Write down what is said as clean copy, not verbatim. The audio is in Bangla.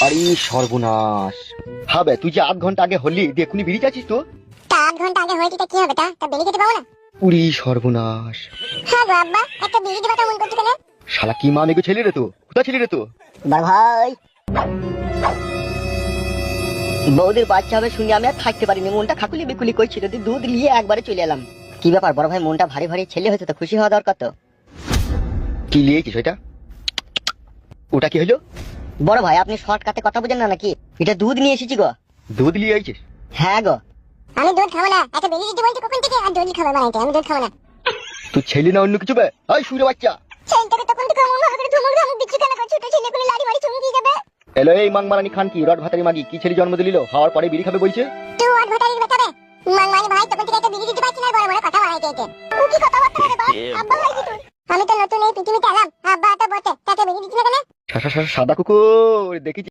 আরে সর্বনাশ। হবে তুই যে 8 ঘন্টা আগে হলি দেখুনি বেরিয়ে যাচ্ছিস তো। তা 8 ঘন্টা আগে হয়েছে তা কি হবে? তা বেরিয়ে যেতে পাবো না? উড়ি সর্বনাশ। হ্যাঁ গো আব্বা, একটা বিড়ি দিবা তো মন করছে কেন? শালা কি মা মেগো ছেলে রে তো, কোথা ছেলে রে তো? বড় ভাই, বৌদির বাচ্চা হবে শুনে আমি আর থাকতে পারিনি, মনটা খাকুলি বিকুলি করছিল, দুধ নিয়ে একবারে চলে এলাম। কি ব্যাপার বড় ভাই, মনটা ভারী ভারী, ছেলে হয়েছে তো খুশি হওয়া দরকার তো। কি লিয়েছিস ওইটা? ওটা কি হলো? বড় ভাই আপনি শর্টকাটে কথা বুঝেন না নাকি? এটা দুধ নিয়ে এসেছি গো। দুধ লিয়ে আইছিস? হ্যাঁ গো। আমি দুধ খাবো না, একটা বিড়ি দিতে বলছে কখন থেকে, আর দুধ খাবো বানাইতে, আমি দুধ খাবো না। তুই ছেলে না অন্য কিছু বে? এই শুয়ে বাচ্চা। ছেলেটাকে তখন থেকে মন ভালো করে ধমক ধমক দিচ্ছি কেন? ছোট ছেলে করে লাড়ি মারি চুমকি যাবে। এলো এই মাংমারানি খান কি রড ভাতারি মাগি কি ছেলে জন্ম দিল, খাওয়ার পরে বিড়ি খাবে বলছে। তুই আর ভটারির বেটাবে মাংমানি ভাই, তখন থেকে একটা বিড়ি দিতে পারছি না, বড় বড় কথা বানাইতে এতে। ও কি কথা বলতে রে বাপ? আব্বা ভাই কি তুই? আমি তো নতুন এই পৃথিবীতে এলাম, আব্বা তো বটে, তাকে বিড়ি দিচ্ছি না কেন? সাদা কুকুর দেখি